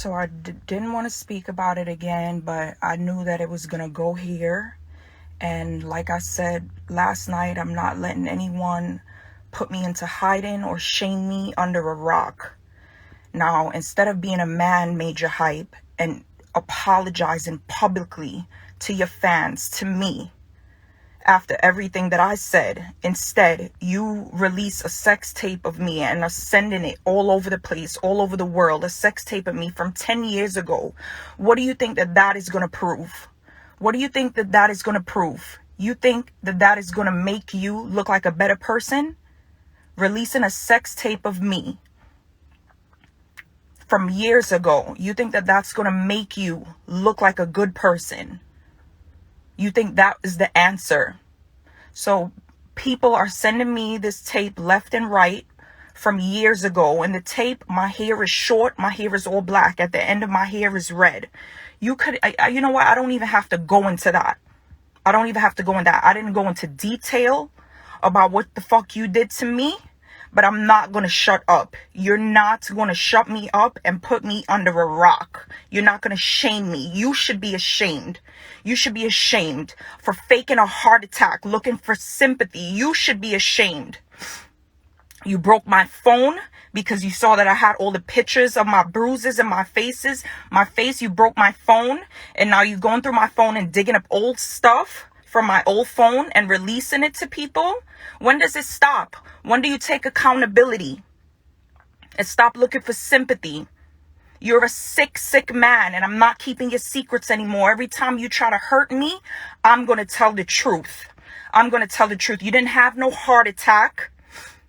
So I didn't want to speak about it again, but I knew that it was going to go here. And like I said last night, I'm not letting anyone put me into hiding or shame me under a rock. Now, instead of being a man, major hype, and apologizing publicly to your fans, to me, after everything that I said, instead, you release a sex tape of me and are sending it all over the place, all over the world, a sex tape of me from 10 years ago. What do you think that is going to prove? What do you think that is going to prove? You think that is going to make you look like a better person? Releasing a sex tape of me from years ago. You think that that's going to make you look like a good person? You think that is the answer? So people are sending me this tape left and right from years ago. And the tape, my hair is short. My hair is all black. At the end of my hair is red. You know what? I don't even have to go into that. I don't even have to go into that. I didn't go into detail about what the fuck you did to me. But I'm not going to shut up. You're not going to shut me up and put me under a rock. You're not going to shame me. You should be ashamed. You should be ashamed for faking a heart attack, looking for sympathy. You should be ashamed. You broke my phone because you saw that I had all the pictures of my bruises and my face. You broke my phone. And now you're going through my phone and digging up old stuff from my old phone and releasing it to people. When does it stop? When do you take accountability and stop looking for sympathy? You're a sick, sick man, and I'm not keeping your secrets anymore. Every time you try to hurt me, I'm going to tell the truth. I'm going to tell the truth. You didn't have no heart attack.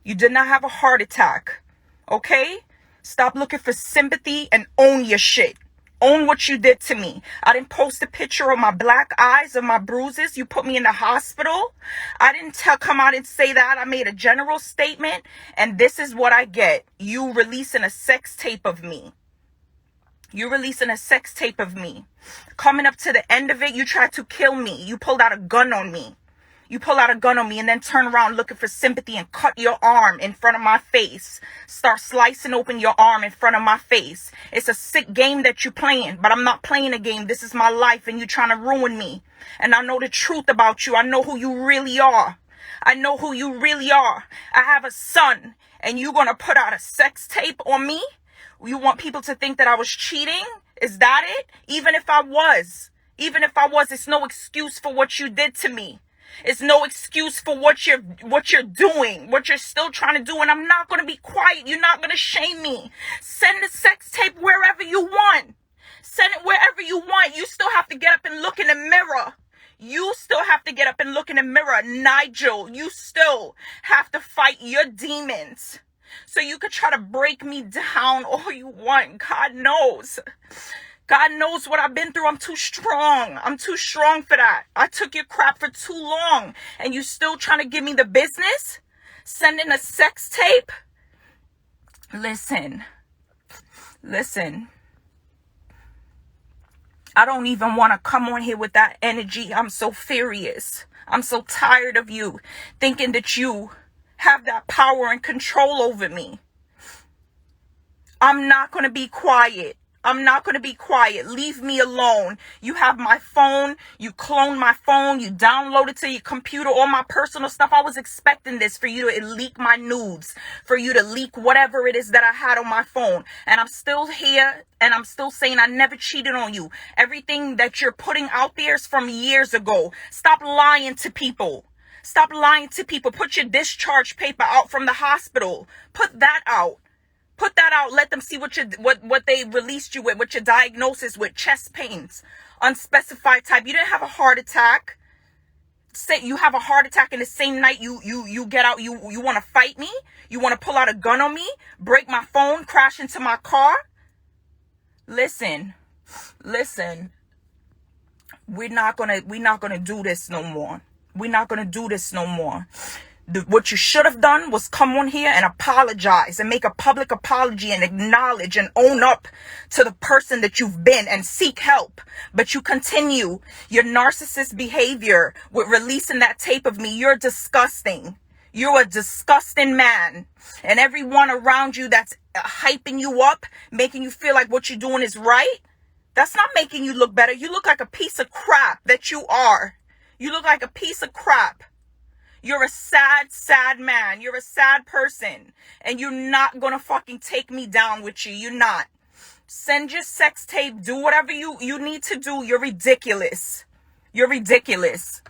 You did not have a heart attack. Okay? Stop looking for sympathy and own your shit. Own what you did to me. I didn't post a picture of my black eyes, of my bruises. You put me in the hospital. I didn't come out and say that. I made a general statement, and this is what I get. You releasing a sex tape of me. You releasing a sex tape of me. Coming up to the end of it, you tried to kill me. You pulled out a gun on me. You pull out a gun on me and then turn around looking for sympathy and cut your arm in front of my face. Start slicing open your arm in front of my face. It's a sick game that you're playing, but I'm not playing a game. This is my life and you're trying to ruin me. And I know the truth about you. I know who you really are. I know who you really are. I have a son and you're going to put out a sex tape on me? You want people to think that I was cheating? Is that it? Even if I was, it's no excuse for what you did to me. It's no excuse for what you're doing, what you're still trying to do. And I'm not going to be quiet. You're not going to shame me. Send the sex tape wherever you want. Send it wherever you want. You still have to get up and look in the mirror. You still have to get up and look in the mirror. Nigel, you still have to fight your demons. So you could try to break me down all you want. God knows. God knows what I've been through. I'm too strong. I'm too strong for that. I took your crap for too long. And you still trying to give me the business? Sending a sex tape? Listen. I don't even want to come on here with that energy. I'm so furious. I'm so tired of you thinking that you have that power and control over me. I'm not going to be quiet. Leave me alone. You have my phone. You cloned my phone. You download it to your computer, all my personal stuff. I was expecting this for you to leak my nudes, for you to leak whatever it is that I had on my phone. And I'm still here and I'm still saying I never cheated on you. Everything that you're putting out there is from years ago. Stop lying to people. Put your discharge paper out from the hospital. Put that out. Let them see what they released you with, what your diagnosis with, chest pains, unspecified type. You didn't have a heart attack. Say you have a heart attack in the same night you get out. You want to fight me? You want to pull out a gun on me? Break my phone? Crash into my car? Listen. We're not gonna do this no more. What you should have done was come on here and apologize and make a public apology and acknowledge and own up to the person that you've been and seek help. But you continue your narcissist behavior with releasing that tape of me. You're disgusting. You're a disgusting man. And everyone around you that's hyping you up, making you feel like what you're doing is right. That's not making you look better. You look like a piece of crap that you are. You look like a piece of crap. You're a sad, sad man. You're a sad person. And you're not gonna fucking take me down with you. You're not. Send your sex tape. Do whatever you need to do. You're ridiculous. You're ridiculous.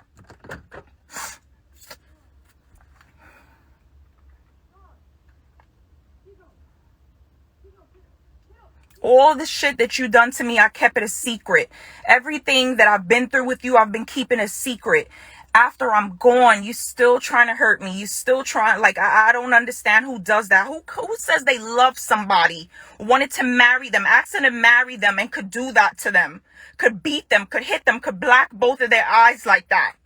All the shit that you done to me, I kept it a secret. Everything that I've been through with you, I've been keeping a secret. After I'm gone, you still trying to hurt me. You still trying, like, I don't understand who does that. Who says they love somebody, wanted to marry them, asked them to marry them, and could do that to them, could beat them, could hit them, could black both of their eyes like that.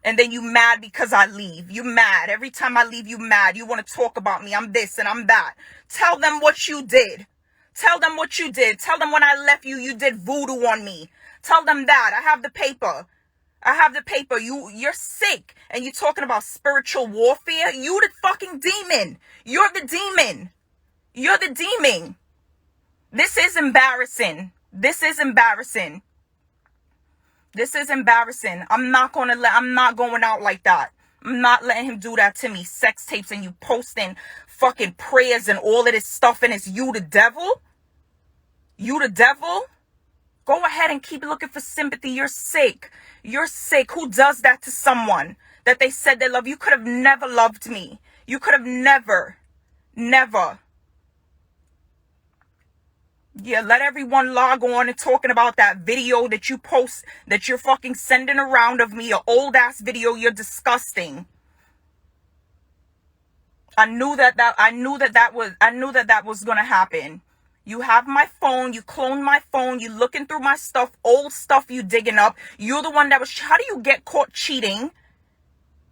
And then you mad because I leave. You mad. Every time I leave, you mad. You want to talk about me. I'm this and I'm that. Tell them what you did. Tell them what you did. Tell them when I left you, you did voodoo on me. Tell them that. I have the paper. I have the paper. You're sick. And you're talking about spiritual warfare. You the fucking demon. You're the demon. You're the demon. This is embarrassing. This is embarrassing. This is embarrassing. I'm not going out like that. I'm not letting him do that to me. Sex tapes and you posting fucking prayers and all of this stuff, and it's you the devil? You the devil? Go ahead and keep looking for sympathy. You're sick. You're sick. Who does that to someone that they said they love? You could have never loved me. You could have never. Yeah, let everyone log on and talking about that video that you post, that you're fucking sending around of me, your old ass video. You're disgusting. I knew that was gonna happen. You have my phone, you cloned my phone, you looking through my stuff, old stuff you digging up. You're the one that was, how do you get caught cheating?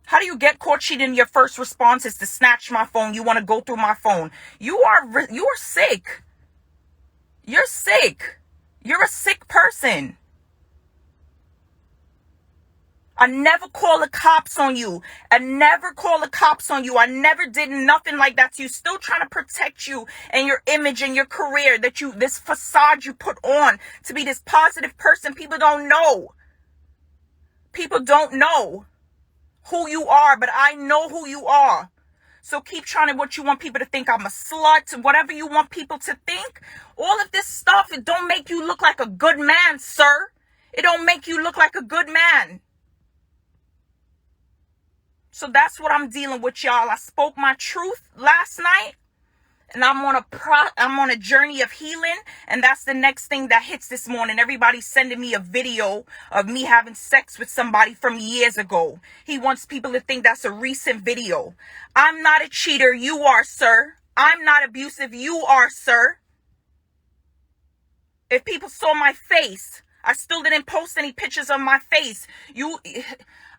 How do you get caught cheating? Your first response is to snatch my phone. You want to go through my phone. You are sick. You're sick. You're a sick person. I never call the cops on you. I never call the cops on you. I never did nothing like that to you. Still trying to protect you and your image and your career, this facade you put on to be this positive person. People don't know. People don't know who you are, but I know who you are. So keep trying to what you want people to think. I'm a slut, whatever you want people to think. All of this stuff, it don't make you look like a good man, sir. It don't make you look like a good man. So that's what I'm dealing with, y'all. I spoke my truth last night, and I'm on a journey of healing, and that's the next thing that hits this morning. Everybody's sending me a video of me having sex with somebody from years ago. He wants people to think that's a recent video. I'm not a cheater. You are, sir. I'm not abusive. You are, sir. If people saw my face, I still didn't post any pictures of my face.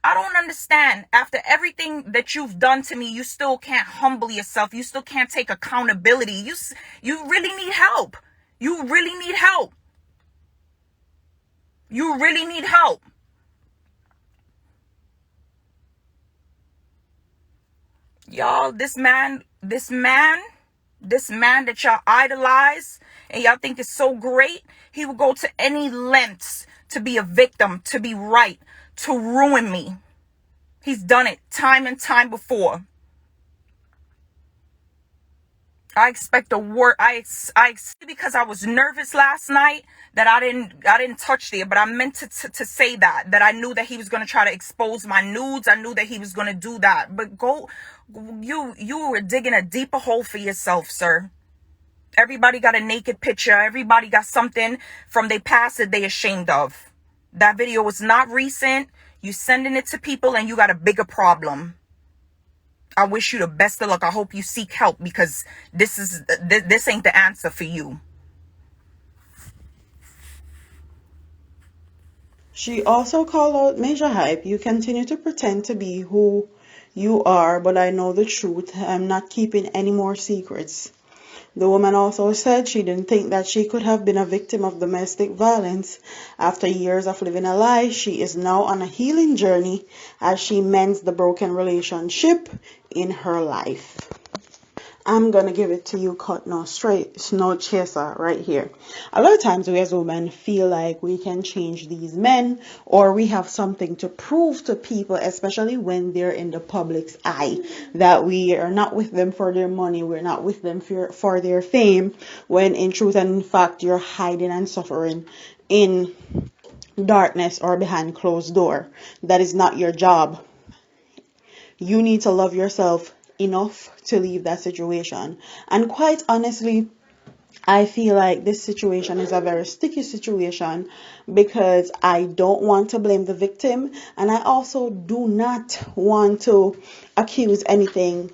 I don't understand. After everything that you've done to me, you still can't humble yourself. You still can't take accountability. You really need help. You really need help. You really need help. Y'all, this man that y'all idolize and y'all think is so great, he will go to any lengths to be a victim, to be right, to ruin me. He's done it time and time before. I expect a word. Because I was nervous last night that I didn't touch there, but I meant to say that I knew that he was going to try to expose my nudes. I knew that he was going to do that. But you were digging a deeper hole for yourself, sir. Everybody got a naked picture. Everybody got something from their past that they ashamed of. That video was not recent. You sending it to people and you got a bigger problem. I wish you the best of luck. I hope you seek help, because this ain't the answer for you. She also called out Major Hype. You continue to pretend to be who you are, but I know the truth. I'm not keeping any more secrets. The woman also said she didn't think that she could have been a victim of domestic violence. After years of living a lie, she is now on a healing journey as she mends the broken relationship in her life. I'm gonna give it to you cut, no straight, no chaser right here. A lot of times we as women feel like we can change these men, or we have something to prove to people, especially when they're in the public's eye, that we are not with them for their money, we're not with them for their fame, when in truth and in fact you're hiding and suffering in darkness or behind closed door. That is not your job. You need to love yourself enough to leave that situation. And quite honestly, I feel like this situation is a very sticky situation because I don't want to blame the victim, and I also do not want to accuse anybody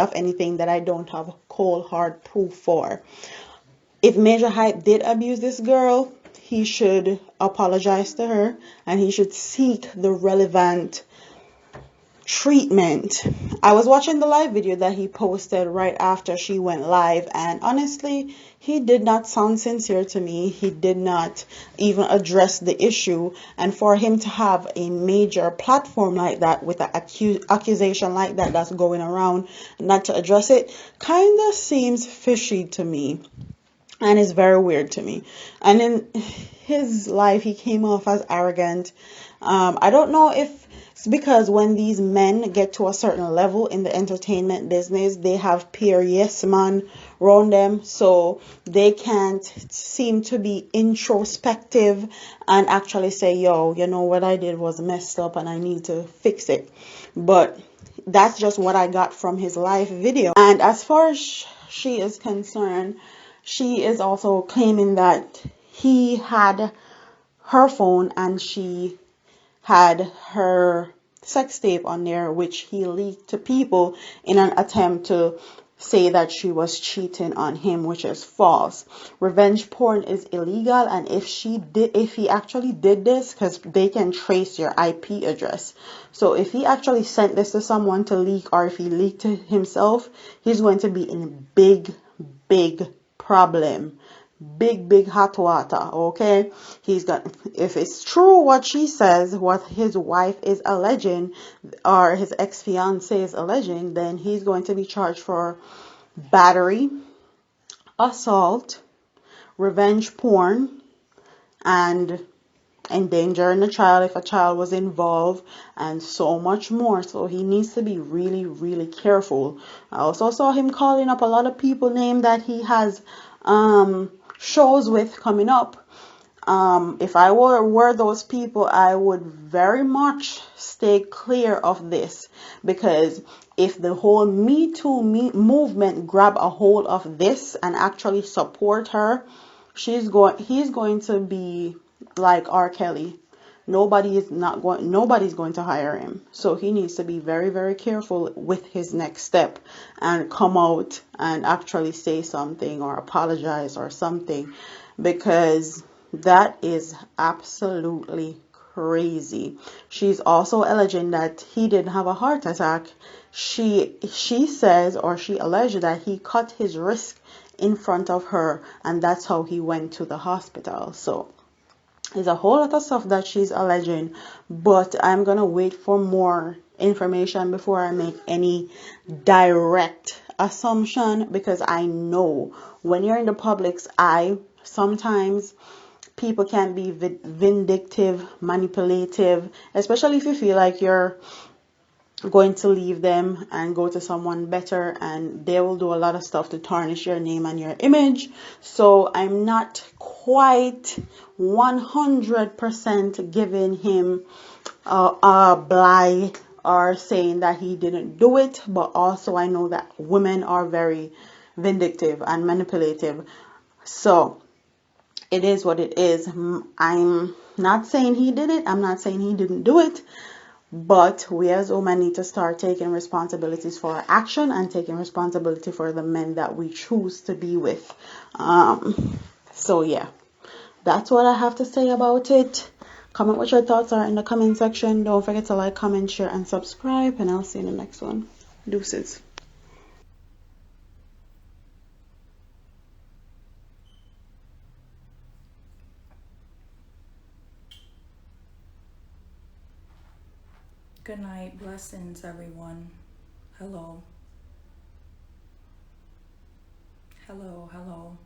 of anything that I don't have cold hard proof for. If Major Hype did abuse this girl, he should apologize to her and he should seek the relevant treatment. I was watching the live video that he posted right after she went live, and honestly, he did not sound sincere to me. He did not even address the issue, and for him to have a major platform like that with an accusation like that that's going around, not to address it, kind of seems fishy to me. And it's very weird to me. And in his life, he came off as arrogant. I don't know if it's because when these men get to a certain level in the entertainment business, they have peer yes man around them, so they can't seem to be introspective and actually say, yo, you know what I did was messed up and I need to fix it. But that's just what I got from his live video. And as far as she is concerned, she is also claiming that he had her phone and she had her sex tape on there, which he leaked to people in an attempt to say that she was cheating on him, which is false. Revenge porn is illegal, and if he actually did this, because they can trace your IP address. So if he actually sent this to someone to leak, or if he leaked to himself, he's going to be in big problem. Big hot water. Okay, he's got, if it's true what she says, what his wife is alleging, or his ex-fiance is alleging, then he's going to be charged for battery, assault, revenge porn, and endangering a child if a child was involved, and so much more. So he needs to be really careful. I also saw him calling up a lot of people named that he has shows with coming up. If I were those people, I would very much stay clear of this, because if the whole Me Too movement grab a hold of this and actually support her, he's going to be like R. Kelly. Nobody's going to hire him. So he needs to be very careful with his next step and come out and actually say something or apologize or something, because that is absolutely crazy. She's also alleging that he didn't have a heart attack. She says, or she alleged, that he cut his wrist in front of her and that's how he went to the hospital. So there's a whole lot of stuff that she's alleging, but I'm gonna wait for more information before I make any direct assumption, because I know when you're in the public's eye, sometimes people can be vindictive, manipulative, especially if you feel like you're going to leave them and go to someone better, and they will do a lot of stuff to tarnish your name and your image. So I'm not quite 100% giving him a bly or saying that he didn't do it, but also I know that women are very vindictive and manipulative. So it is what it is. I'm not saying he did it, I'm not saying he didn't do it, but we as women need to start taking responsibilities for our action and taking responsibility for the men that we choose to be with. So yeah, that's what I have to say about it. Comment what your thoughts are in the comment section. Don't forget to like, comment, share, and subscribe, and I'll see you in the next one. Deuces. Good night. Blessings, everyone. Hello. Hello.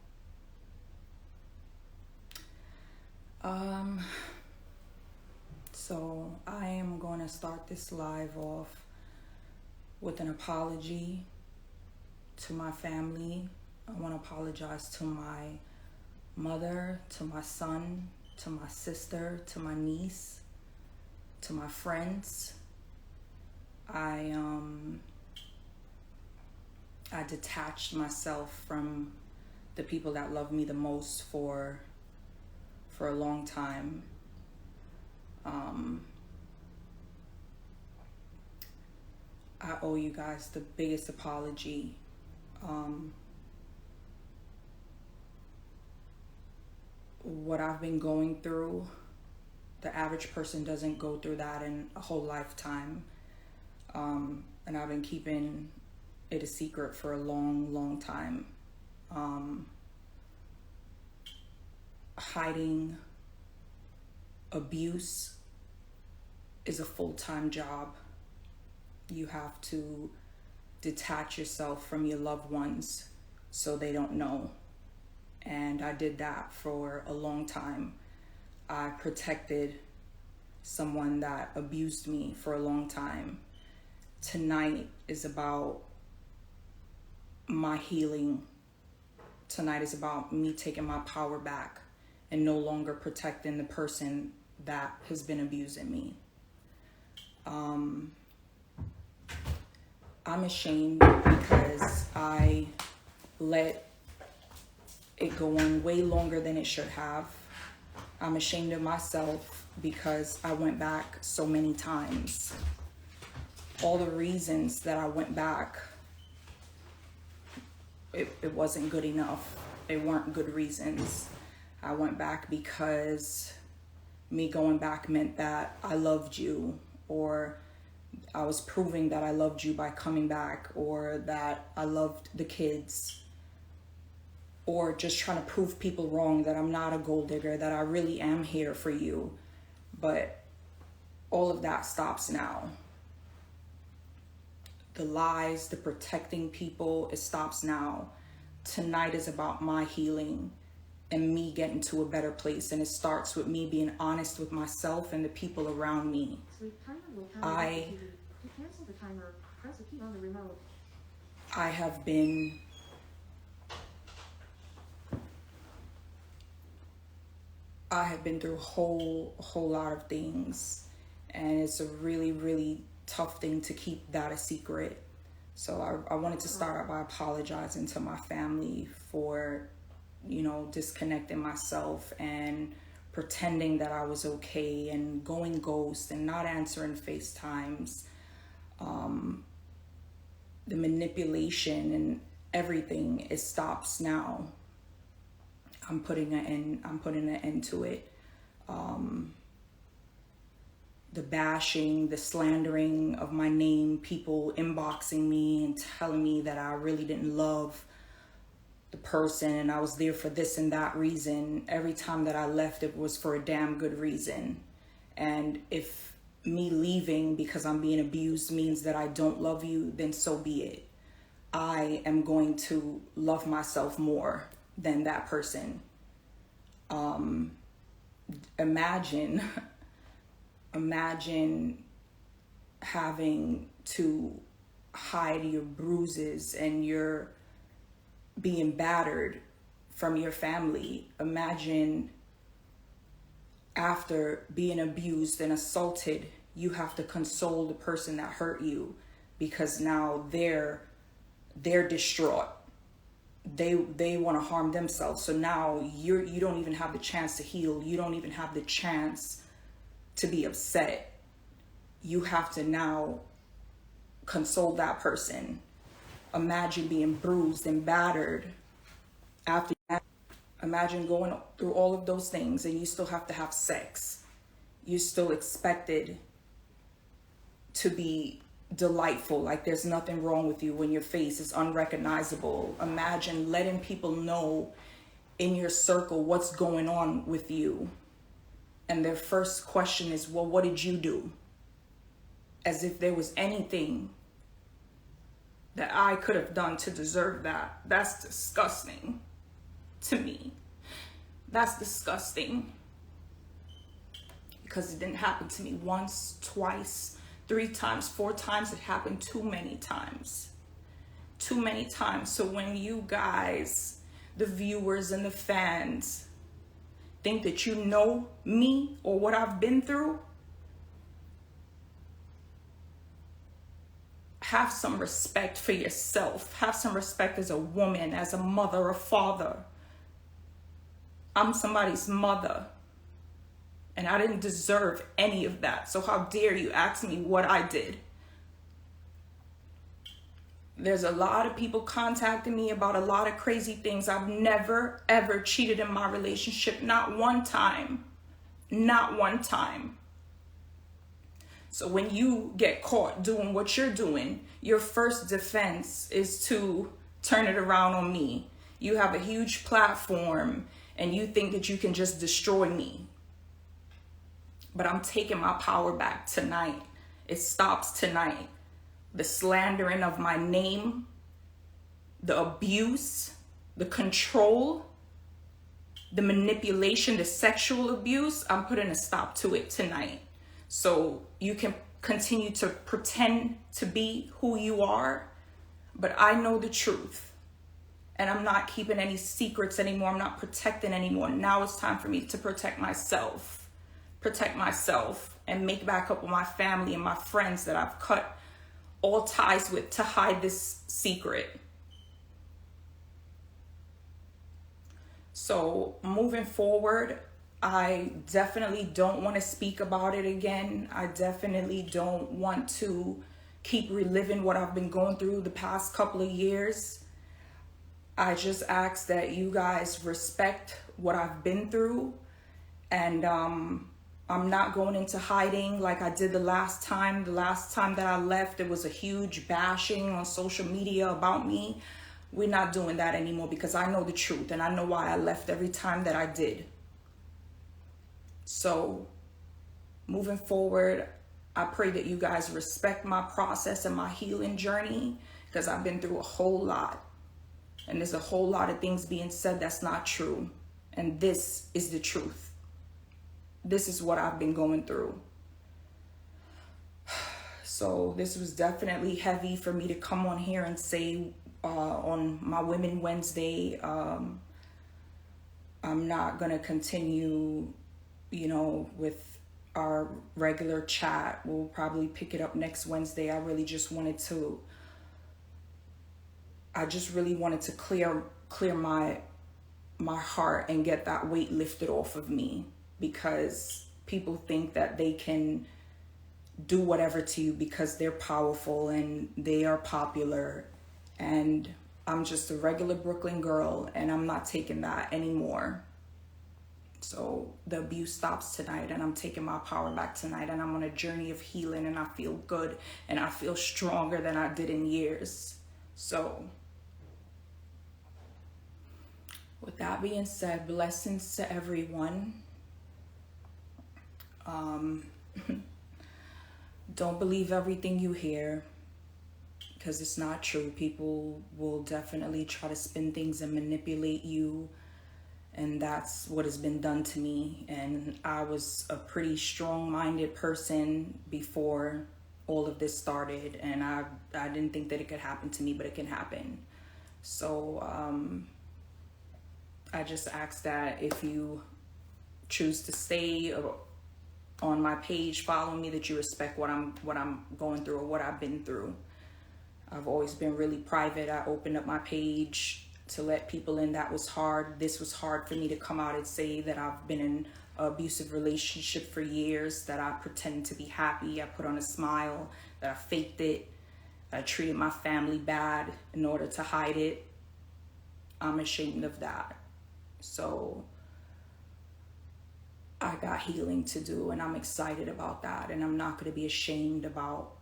So I am going to start this live off with an apology to my family. I want to apologize to my mother, to my son, to my sister, to my niece, to my friends. I detached myself from the people that love me the most for a long time. I owe you guys the biggest apology. What I've been going through, the average person doesn't go through that in a whole lifetime. And I've been keeping it a secret for a long time. Hiding abuse is a full-time job. You have to detach yourself from your loved ones so they don't know. And I did that for a long time. I protected someone that abused me for a long time. Tonight is about my healing. Tonight is about me taking my power back and no longer protecting the person that has been abusing me. I'm ashamed because I let it go on way longer than it should have. I'm ashamed of myself because I went back so many times. All the reasons that I went back, it wasn't good enough. They weren't good reasons. I went back because me going back meant that I loved you, or I was proving that I loved you by coming back, or that I loved the kids, or just trying to prove people wrong that I'm not a gold digger, that I really am here for you. But all of that stops now. The lies, the protecting people, it stops now. Tonight is about my healing and me getting to a better place. And it starts with me being honest with myself and the people around me. I have been through a whole lot of things, and it's a really tough thing to keep that a secret. So I wanted to start out by apologizing to my family for, disconnecting myself and pretending that I was okay and going ghost and not answering FaceTimes. The manipulation and everything, it stops now. I'm putting an end to it. The bashing, the slandering of my name, people inboxing me and telling me that I really didn't love the person and I was there for this and that reason. Every time that I left, it was for a damn good reason. And if me leaving because I'm being abused means that I don't love you, then so be it. I am going to love myself more than that person. Imagine having to hide your bruises and your being battered from your family. Imagine after being abused and assaulted, you have to console the person that hurt you because now they're distraught. They want to harm themselves. So now you don't even have the chance to heal. You don't even have the chance to be upset. You have to now console that person. Imagine being bruised and battered after that. Imagine going through all of those things and you still have to have sex. You're still expected to be delightful, like there's nothing wrong with you when your face is unrecognizable. Imagine letting people know in your circle what's going on with you. And their first question is, well, what did you do? As if there was anything that I could have done to deserve that. That's disgusting to me. That's disgusting. Because it didn't happen to me once, twice, 3 times, 4 times. It happened too many times. Too many times. So when you guys, the viewers and the fans, think that you know me or what I've been through, have some respect for yourself. Have some respect as a woman, as a mother, a father. I'm somebody's mother. And I didn't deserve any of that. So how dare you ask me what I did? There's a lot of people contacting me about a lot of crazy things. I've never, ever cheated in my relationship. Not one time. Not one time. So when you get caught doing what you're doing, your first defense is to turn it around on me. You have a huge platform and you think that you can just destroy me. But I'm taking my power back tonight. It stops tonight. The slandering of my name, the abuse, the control, the manipulation, the sexual abuse, I'm putting a stop to it tonight. So you can continue to pretend to be who you are, but I know the truth. And I'm not keeping any secrets anymore. I'm not protecting anymore. Now it's time for me to protect myself. Protect myself and make back up with my family and my friends that I've cut all ties with to hide this secret. So moving forward, I definitely don't want to speak about it again. I definitely don't want to keep reliving what I've been going through the past couple of years. I just ask that you guys respect what I've been through, and I'm not going into hiding like I did the last time. The last time that I left, it was a huge bashing on social media about me. We're not doing that anymore because I know the truth and I know why I left every time that I did. So moving forward, I pray that you guys respect my process and my healing journey, because I've been through a whole lot. And there's a whole lot of things being said that's not true. And this is the truth. This is what I've been going through. So this was definitely heavy for me to come on here and say on my Women Wednesday. I'm not going to continue, with our regular chat. We'll probably pick it up next Wednesday. I just really wanted to clear my heart and get that weight lifted off of me. Because people think that they can do whatever to you because they're powerful and they are popular. And I'm just a regular Brooklyn girl, and I'm not taking that anymore. So the abuse stops tonight, and I'm taking my power back tonight, and I'm on a journey of healing, and I feel good, and I feel stronger than I did in years. So with that being said, blessings to everyone. Don't believe everything you hear, because it's not true. People will definitely try to spin things and manipulate you, and that's what has been done to me. And I was a pretty strong-minded person before all of this started, and I didn't think that it could happen to me, but it can happen. So I just ask that if you choose to stay on my page, follow me, that you respect what I'm going through or what I've been through. I've always been really private. I opened up my page to let people in. That was hard. This was hard for me to come out and say that I've been in an abusive relationship for years, that I pretend to be happy, I put on a smile, that I faked it, that I treated my family bad in order to hide it. I'm ashamed of that. So I got healing to do, and I'm excited about that. And I'm not going to be ashamed about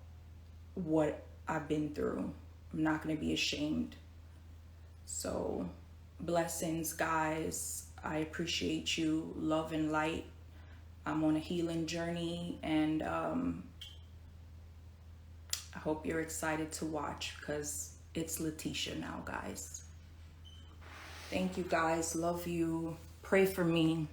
what I've been through. I'm not going to be ashamed. So blessings, guys. I appreciate you. Love and light. I'm on a healing journey, and I hope you're excited to watch, because it's Letitia now, guys. Thank you guys. Love you. Pray for me.